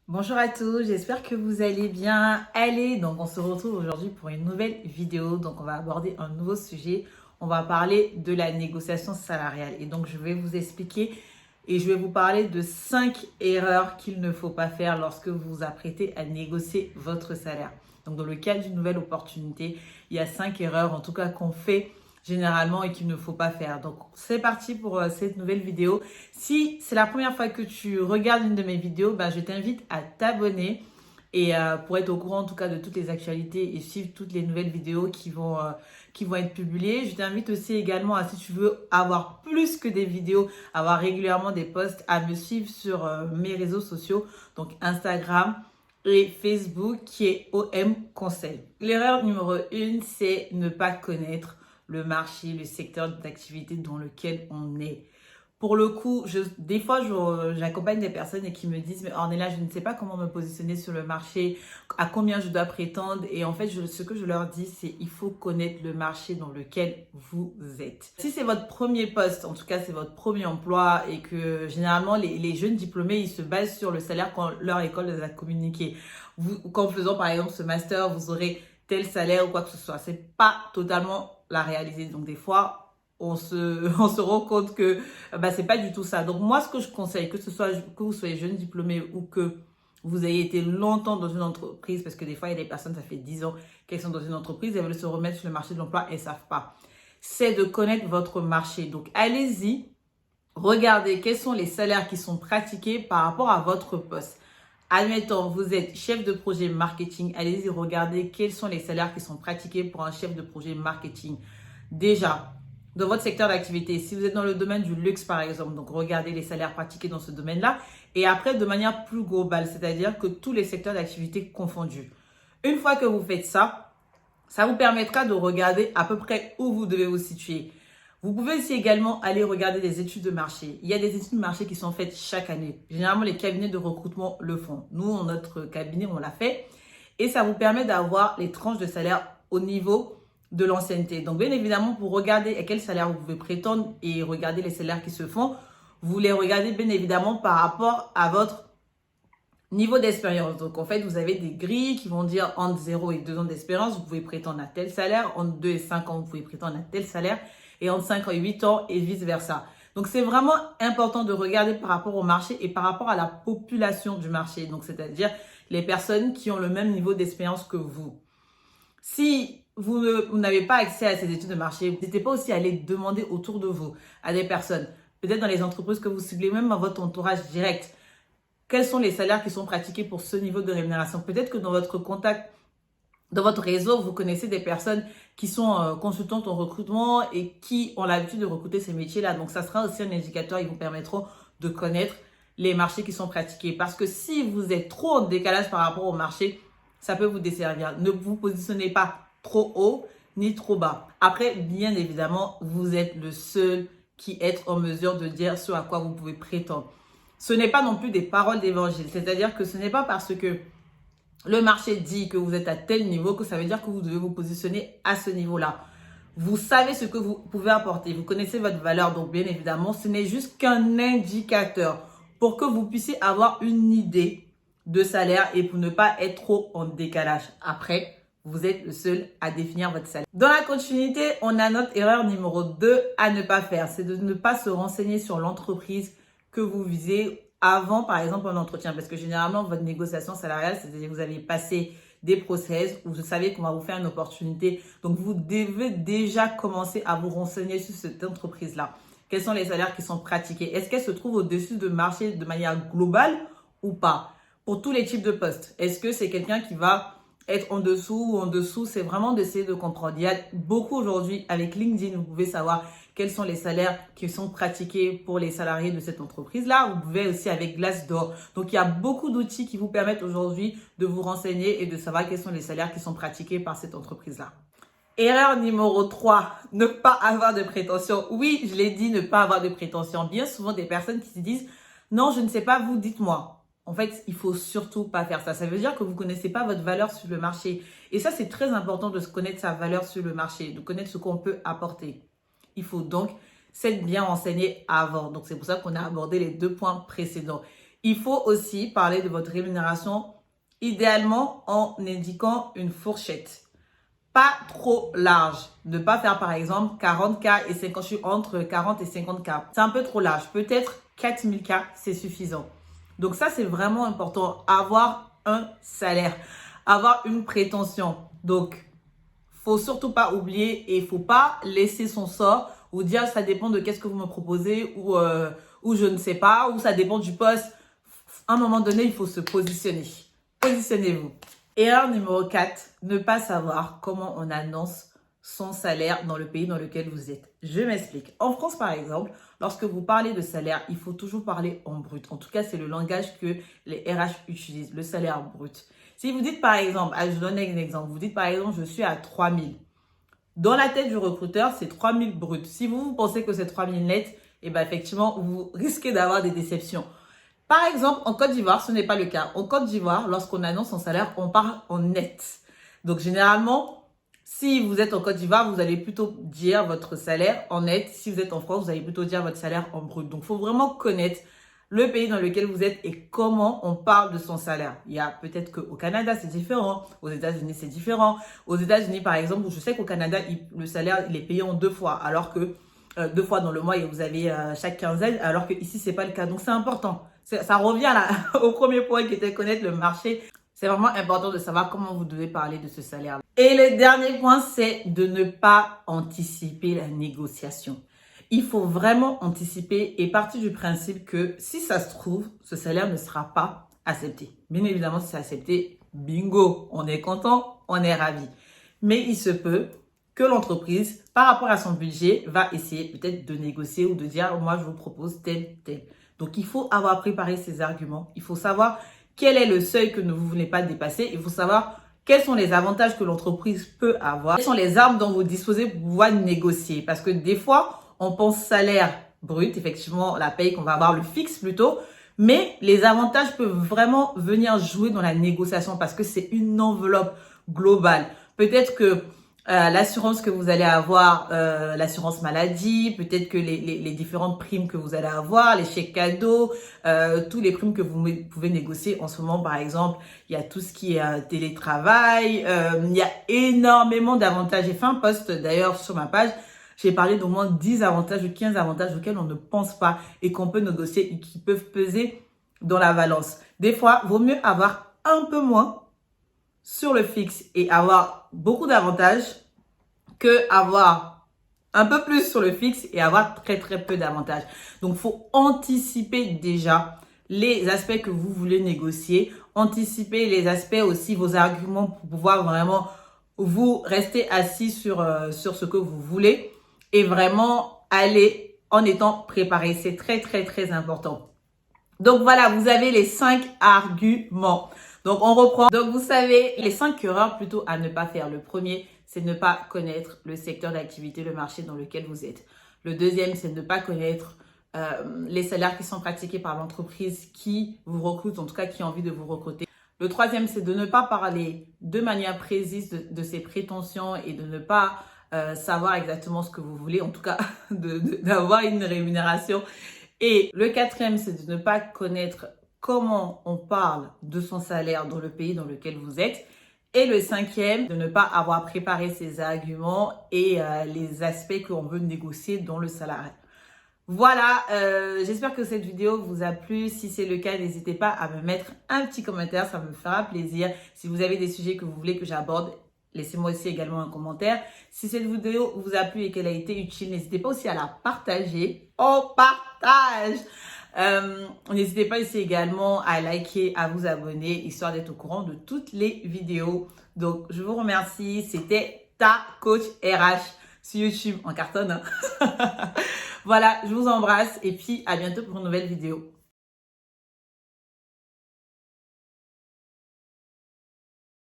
Bonjour à tous, j'espère que vous allez bien. Allez, donc on se retrouve aujourd'hui pour une nouvelle vidéo. Donc on va aborder un nouveau sujet. On va parler de la négociation salariale. Et donc je vais vous expliquer et je vais vous parler de 5 erreurs qu'il ne faut pas faire lorsque vous vous apprêtez à négocier votre salaire. Donc dans le cas d'une nouvelle opportunité, il y a 5 erreurs en tout cas qu'on fait généralement et qu'il ne faut pas faire. Donc c'est parti pour cette nouvelle vidéo. Si c'est la première fois que tu regardes une de mes vidéos, je t'invite à t'abonner et pour être au courant en tout cas de toutes les actualités et suivre toutes les nouvelles vidéos qui vont être publiées. Je t'invite aussi également à, si tu veux avoir plus que des vidéos, avoir régulièrement des posts, à me suivre sur mes réseaux sociaux, donc Instagram et Facebook qui est OM Conseil. L'erreur numéro 1, c'est ne pas connaître le marché, le secteur d'activité dans lequel on est. Pour le coup, des fois, j'accompagne des personnes et qui me disent, mais Ornella, je ne sais pas comment me positionner sur le marché, à combien je dois prétendre. Et en fait, ce que je leur dis, c'est il faut connaître le marché dans lequel vous êtes. Si c'est votre premier poste, en tout cas, c'est votre premier emploi et que généralement, les jeunes diplômés, ils se basent sur le salaire quand leur école les a communiqué. Quand faisant, par exemple, ce master, vous aurez tel salaire ou quoi que ce soit. C'est pas totalement la réalité. Donc, des fois, on se rend compte que c'est pas du tout ça. Donc, moi, ce que je conseille, que vous soyez jeune diplômé ou que vous ayez été longtemps dans une entreprise, parce que des fois, il y a des personnes, ça fait 10 ans qu'elles sont dans une entreprise, elles veulent se remettre sur le marché de l'emploi, elles savent pas. C'est de connaître votre marché. Donc, allez-y, regardez quels sont les salaires qui sont pratiqués par rapport à votre poste. Admettons, vous êtes chef de projet marketing, allez-y, regardez quels sont les salaires qui sont pratiqués pour un chef de projet marketing. Déjà, dans votre secteur d'activité, si vous êtes dans le domaine du luxe par exemple, donc regardez les salaires pratiqués dans ce domaine-là. Et après, de manière plus globale, c'est-à-dire que tous les secteurs d'activité confondus. Une fois que vous faites ça, ça vous permettra de regarder à peu près où vous devez vous situer. Vous pouvez aussi également aller regarder des études de marché. Il y a des études de marché qui sont faites chaque année. Généralement, les cabinets de recrutement le font. Nous, notre cabinet, on l'a fait. Et ça vous permet d'avoir les tranches de salaire au niveau de l'ancienneté. Donc, bien évidemment, pour regarder à quel salaire vous pouvez prétendre et regarder les salaires qui se font, vous les regardez bien évidemment par rapport à votre niveau d'expérience. Donc, en fait, vous avez des grilles qui vont dire entre 0 et 2 ans d'expérience, vous pouvez prétendre à tel salaire. Entre 2 et 5 ans, vous pouvez prétendre à tel salaire. Et entre 5 et 8 ans, et vice-versa. Donc, c'est vraiment important de regarder par rapport au marché et par rapport à la population du marché. Donc, c'est-à-dire les personnes qui ont le même niveau d'expérience que vous. Si vous n'avez pas accès à ces études de marché, n'hésitez pas aussi à aller demander autour de vous à des personnes, peut-être dans les entreprises que vous ciblez, même dans votre entourage direct. Quels sont les salaires qui sont pratiqués pour ce niveau de rémunération? Peut-être que dans votre contact, dans votre réseau, vous connaissez des personnes qui sont consultantes en recrutement et qui ont l'habitude de recruter ces métiers-là. Donc, ça sera aussi un indicateur. Ils vous permettront de connaître les marchés qui sont pratiqués. Parce que si vous êtes trop en décalage par rapport au marché, ça peut vous desservir. Ne vous positionnez pas trop haut ni trop bas. Après, bien évidemment, vous êtes le seul qui est en mesure de dire ce à quoi vous pouvez prétendre. Ce n'est pas non plus des paroles d'évangile. C'est-à-dire que ce n'est pas parce que le marché dit que vous êtes à tel niveau que ça veut dire que vous devez vous positionner à ce niveau-là. Vous savez ce que vous pouvez apporter. Vous connaissez votre valeur. Donc, bien évidemment, ce n'est juste qu'un indicateur pour que vous puissiez avoir une idée de salaire et pour ne pas être trop en décalage. Après, vous êtes le seul à définir votre salaire. Dans la continuité, on a notre erreur numéro 2 à ne pas faire. C'est de ne pas se renseigner sur l'entreprise que vous visez avant, par exemple, un entretien. Parce que généralement, votre négociation salariale, c'est-à-dire que vous allez passer des process où vous savez qu'on va vous faire une opportunité. Donc, vous devez déjà commencer à vous renseigner sur cette entreprise-là. Quels sont les salaires qui sont pratiqués? Est-ce qu'elle se trouve au-dessus du marché de manière globale ou pas? Pour tous les types de postes. Est-ce que c'est quelqu'un qui va être en dessous ou en dessous? C'est vraiment d'essayer de comprendre. Il y a beaucoup aujourd'hui avec LinkedIn, vous pouvez savoir quels sont les salaires qui sont pratiqués pour les salariés de cette entreprise-là. Vous pouvez aussi avec Glassdoor. Donc, il y a beaucoup d'outils qui vous permettent aujourd'hui de vous renseigner et de savoir quels sont les salaires qui sont pratiqués par cette entreprise-là. Erreur numéro 3, ne pas avoir de prétention. Oui, je l'ai dit, ne pas avoir de prétention. Bien souvent, des personnes qui se disent « Non, je ne sais pas, vous dites-moi ». En fait, il faut surtout pas faire ça. Ça veut dire que vous ne connaissez pas votre valeur sur le marché. Et ça, c'est très important de se connaître sa valeur sur le marché, de connaître ce qu'on peut apporter. Il faut donc s'être bien renseigné avant. Donc, c'est pour ça qu'on a abordé les 2 points précédents. Il faut aussi parler de votre rémunération, idéalement en indiquant une fourchette. Pas trop large. Ne pas faire par exemple 40K et 50, je suis entre 40 et 50K. C'est un peu trop large. Peut-être 4000K, c'est suffisant. Donc ça, c'est vraiment important. Avoir un salaire, avoir une prétention. Donc, faut surtout pas oublier et il faut pas laisser son sort ou dire ça dépend de qu'est-ce que vous me proposez ou je ne sais pas, ou ça dépend du poste. À un moment donné, il faut se positionner. Positionnez-vous. Erreur numéro 4, ne pas savoir comment on annonce son salaire dans le pays dans lequel vous êtes. Je m'explique. En France, par exemple, lorsque vous parlez de salaire, il faut toujours parler en brut. En tout cas, c'est le langage que les RH utilisent, le salaire brut. Si vous dites par exemple, je donne un exemple, vous dites par exemple, je suis à 3000. Dans la tête du recruteur, c'est 3000 brut. Si vous pensez que c'est 3000 net, eh ben effectivement, vous risquez d'avoir des déceptions. Par exemple, en Côte d'Ivoire, ce n'est pas le cas. En Côte d'Ivoire, lorsqu'on annonce son salaire, on parle en net. Donc, généralement, si vous êtes en Côte d'Ivoire, vous allez plutôt dire votre salaire en net. Si vous êtes en France, vous allez plutôt dire votre salaire en brut. Donc, il faut vraiment connaître le pays dans lequel vous êtes et comment on parle de son salaire. Il y a peut-être qu'au Canada, c'est différent. Aux États-Unis, c'est différent. Aux États-Unis, par exemple, je sais qu'au Canada, le salaire, il est payé en 2 fois. Alors que 2 fois dans le mois, et vous avez chaque quinzaine. Alors que ici, c'est pas le cas. Donc, c'est important. Ça revient là, au premier point qui était connaître le marché. C'est vraiment important de savoir comment vous devez parler de ce salaire. Et le dernier point, c'est de ne pas anticiper la négociation. Il faut vraiment anticiper et partir du principe que si ça se trouve, ce salaire ne sera pas accepté. Bien évidemment, si c'est accepté, bingo, on est content, on est ravi. Mais il se peut que l'entreprise, par rapport à son budget, va essayer peut-être de négocier ou de dire, moi, je vous propose tel. Donc, il faut avoir préparé ses arguments. Il faut savoir quel est le seuil que vous ne voulez pas dépasser. Il faut savoir quels sont les avantages que l'entreprise peut avoir. Quelles sont les armes dont vous disposez pour pouvoir négocier. Parce que des fois, on pense salaire brut, effectivement, la paye qu'on va avoir, le fixe plutôt. Mais les avantages peuvent vraiment venir jouer dans la négociation parce que c'est une enveloppe globale. Peut-être que l'assurance que vous allez avoir, l'assurance maladie, peut-être que les différentes primes que vous allez avoir, les chèques cadeaux, tous les primes que vous pouvez négocier en ce moment, par exemple, il y a tout ce qui est télétravail, il y a énormément d'avantages. J'ai fait un post d'ailleurs sur ma page, j'ai parlé d'au moins 10 avantages ou 15 avantages auxquels on ne pense pas et qu'on peut négocier et qui peuvent peser dans la balance. Des fois, vaut mieux avoir un peu moins sur le fixe et avoir beaucoup d'avantages que avoir un peu plus sur le fixe et avoir très peu d'avantages. Donc, il faut anticiper déjà les aspects que vous voulez négocier, anticiper les aspects aussi, vos arguments pour pouvoir vraiment vous rester assis sur ce que vous voulez et vraiment aller en étant préparé. C'est très important. Donc voilà, vous avez les 5 arguments. Donc on reprend. Donc vous savez, les 5 erreurs plutôt à ne pas faire. Le premier, c'est ne pas connaître le secteur d'activité, le marché dans lequel vous êtes. Le deuxième, c'est ne pas connaître les salaires qui sont pratiqués par l'entreprise qui vous recrute, en tout cas qui a envie de vous recruter. Le troisième, c'est de ne pas parler de manière précise de ses prétentions et de ne pas savoir exactement ce que vous voulez, en tout cas d'avoir une rémunération. Et le quatrième, c'est de ne pas connaître comment on parle de son salaire dans le pays dans lequel vous êtes. Et le cinquième, de ne pas avoir préparé ses arguments et les aspects qu'on veut négocier dans le salariat. Voilà, j'espère que cette vidéo vous a plu. Si c'est le cas, n'hésitez pas à me mettre un petit commentaire, ça me fera plaisir. Si vous avez des sujets que vous voulez que j'aborde, laissez-moi aussi également un commentaire. Si cette vidéo vous a plu et qu'elle a été utile, n'hésitez pas aussi à la partager. On partage! N'hésitez pas aussi également à liker, à vous abonner, histoire d'être au courant de toutes les vidéos. Donc, je vous remercie. C'était ta coach RH sur YouTube en cartonne. Voilà, je vous embrasse et puis à bientôt pour une nouvelle vidéo.